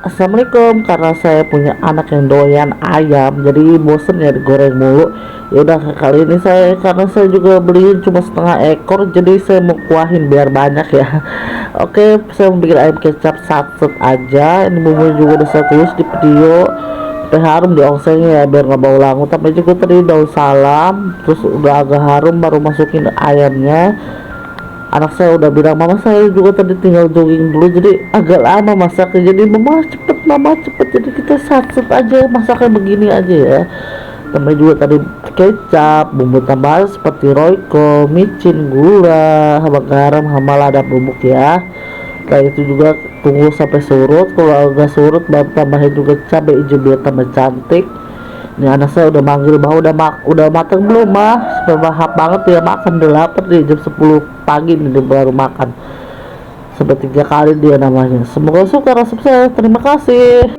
Assalamualaikum, karena saya punya anak yang doyan ayam, jadi bosen ya digoreng mulu. Ya udah kali ini saya, karena saya juga beliin cuma setengah ekor, jadi saya mau kuahin biar banyak ya. Oke, saya mau bikin ayam kecap satset aja. Ini bumbunya juga udah saya tulis di video. Sampai harum di osengnya ya biar nggak bau langu. Tambah juga tadi daun salam, terus udah agak harum baru masukin ayamnya. Anak saya udah bilang mama saya juga tadi tinggal jogging dulu, jadi agak lama masaknya. Jadi mama cepet, jadi kita satset aja masaknya begini aja ya. Tambah juga tadi kecap, bumbu tambahan seperti royco, micin, gula, sama garam, sama lada bubuk ya. Setelah itu juga tunggu sampai surut. Kalau agak surut baru tambahin juga cabai hijau biar tambah cantik. Ini anak saya udah manggil bahwa udah matang belum mah, supaya lahap banget dia makan. Udah lapar nih, jam 10 pagi nih dia baru makan sampai 3 kali dia namanya. Semoga suka resep saya, terima kasih.